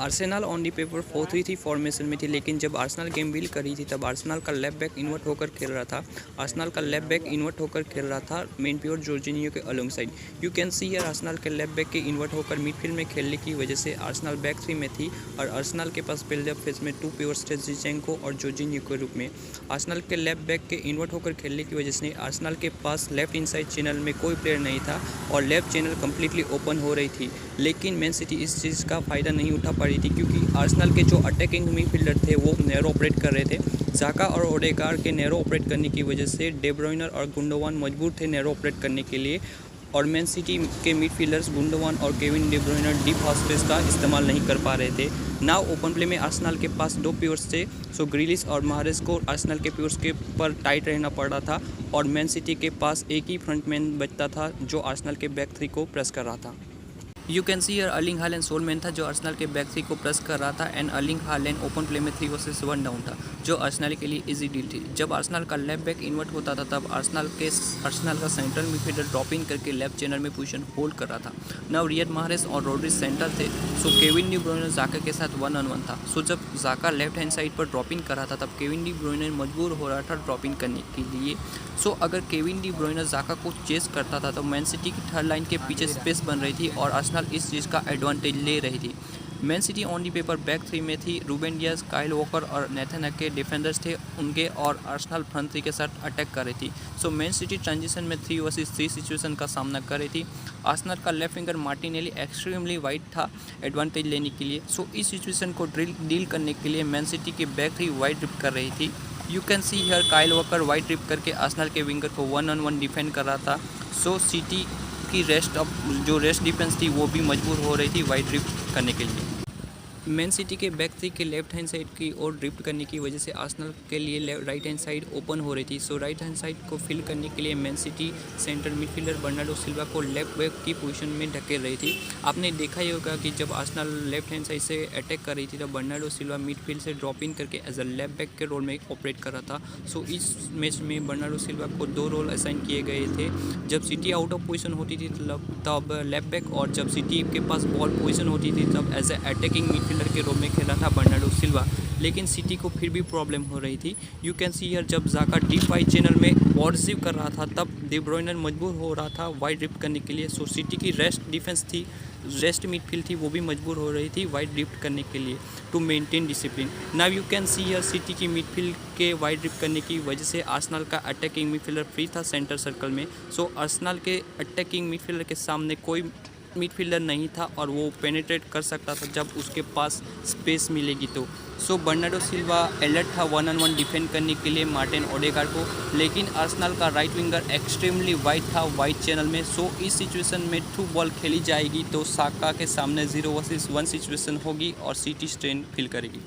Arsenal on the paper 4-3-3 formation में थी, लेकिन जब आर्सेनल गेम बिल्ड कर रही थी तब आर्सेनल का लेफ्ट बैक इन्वर्ट होकर खेल रहा था। मेन प्योर जॉर्जिनियो के along side. You can see here Arsenal के लेफ्ट बैक के इन्वर्ट होकर मिडफील्ड में खेलने की वजह से आर्सेनल बैक थ्री में थी और आर्सेनल के पास बिल्डअप फेज में टू प्योर्स थे, जिंचेंको और जॉर्जिनियो के रूप में। आर्सेनल के लेफ्ट बैक के इन्वर्ट होकर खेलने की वजह से आर्सेनल के पास लेफ्ट इनसाइड चैनल में कोई प्लेयर नहीं था और लेफ्ट चैनल कम्प्लीटली ओपन हो रही थी, लेकिन मैन सिटी इस चीज़ का फ़ायदा नहीं उठा पा रही थी क्योंकि आर्सेनल के जो अटैकिंग मिडफील्डर थे वो नैरो ऑपरेट कर रहे थे। जाका और ओडेगार्ड के नैरो ऑपरेट करने की वजह से डे ब्रुयने और गुंडोगान मजबूर थे नैरो ऑपरेट करने के लिए और मैन सिटी के मिडफील्डर्स गुंडोगान और Kevin day ब्रुयने deep half space का इस्तेमाल नहीं कर पा रहे थे। नाउ ओपन प्ले में आर्सेनल के पास दो प्योर्स थे, सो ग्रिलिश और माहरेज को आर्सेनल के प्योर्स के पर टाइट रहना पड़ रहा था और मैन सिटी के पास एक ही फ्रंटमैन बचता था जो आर्सेनल के बैक थ्री को प्रेस कर रहा था। You can see here Erling Haaland सोलमैन था जो आर्सेनल के बैक थ्री को प्रेस कर रहा था and Erling Haaland open play में 3 वर्सेस 1 डाउन था, जो आर्सेनल के लिए इजी डील थी। जब आर्सेनल का लेफ्ट बैक इन्वर्ट होता था तब आर्सेनल का सेंट्रल मिडफील्डर ड्रॉप इन करके लेफ्ट चैनल में पोजीशन होल्ड कर रहा था। नाउ रियड माहरेज और रोड्रिज सेंटर थे, सो केविन डी ब्रुयने जाका के साथ 1-on-1 था। सो जब जाका लेफ्ट हैंड साइड पर ड्रॉप इन कर रहा था तब केविन डी ब्रुयने मजबूर हो रहा था ड्रॉप इन करने के लिए। सो अगर केविन डी ब्रुयने जाका को चेस करता था तो मैन सिटी की थर्ड लाइन के पीछे स्पेस बन रही थी और आर्सेनल इस चीज़ का एडवांटेज ले रही थी। Man city on the paper back three में थी, रूबेन डियाज, काइल वॉकर और नेथन के डिफेंडर्स थे उनके और आर्सेनल फ्रंट थ्री के साथ अटैक कर रही थी। सो मैन सिटी ट्रांजिशन में 3 वर्सेस 3 सिचुएशन का सामना कर रही थी। आर्सेनल का left winger Martinelli extremely wide था एडवांटेज लेने के लिए। सो इस सिचुएशन को डील करने के लिए मैन सिटी के बैक थ्री वाइड रिप कर रही थी। You can see here Kyle Walker wide rip करके आर्सेनल के विंगर को 1-on-1 डिफेंड कर रहा था। सो सिटी की रेस्ट डिफेंस थी वो भी मजबूर हो रही थी वाइड रिप करने के लिए। मैन सिटी के बैक थ्री के लेफ्ट हैंड साइड की ओर ड्रिफ्ट करने की वजह से आर्सेनल के लिए राइट हैंड साइड ओपन हो रही थी। सो राइट हैंड साइड को फिल करने के लिए Man city centre midfielder Bernardo Silva को लेफ्ट बैक की पोजीशन में ढकेल रही थी। आपने देखा ही होगा कि जब आर्सेनल लेफ्ट हैंड साइड से अटैक कर रही थी तब बर्नार्डो सिल्वा मिडफील्ड से ड्रॉप इन करके एज अ लेफ्ट बैक के रोल में ऑपरेट कर रहा था। सो इस मैच में बर्नार्डो सिल्वा को 2 रोल असाइन किए गए थे। जब सिटी आउट ऑफ पोजीशन होती थी तब लेफ्ट बैक और जब सिटी के पास बॉल पोजीशन होती थी तब एज ए अटैकिंग मिडफील्डर के रोल में खेला था बर्नार्डो सिल्वा, लेकिन सिटी को फिर भी प्रॉब्लम हो रही थी। यू कैन सी हियर जब जाका डीप वाइड चैनल में बॉल रिसीव कर रहा था तब डे ब्रुयने मजबूर हो रहा था वाइड रिप करने के लिए। सो सिटी की रेस्ट मिडफील्ड थी वो भी मजबूर हो रही थी वाइड रिप करने के लिए to maintain discipline. Now you can see here City की मिडफील्ड के वाइड रिप करने की वजह से आर्सेनल का अटैकिंग मिडफील्डर फ्री था सेंटर सर्कल में। सो आर्सेनल के अटैकिंग मिडफील्डर के सामने कोई मिडफील्डर नहीं था और वो पेनिट्रेट कर सकता था जब उसके पास स्पेस मिलेगी तो। सो बर्नार्डो सिल्वा अलर्ट था 1-on-1 डिफेंड करने के लिए मार्टिन ओडेगार्ड को, लेकिन आर्सेनल का राइट विंगर एक्सट्रीमली वाइड था वाइड चैनल में। सो इस सिचुएशन में थ्रू बॉल खेली जाएगी तो साका के सामने 0 वर्सेस 1 सिचुएशन होगी और सिटी स्ट्रेन फील करेगी।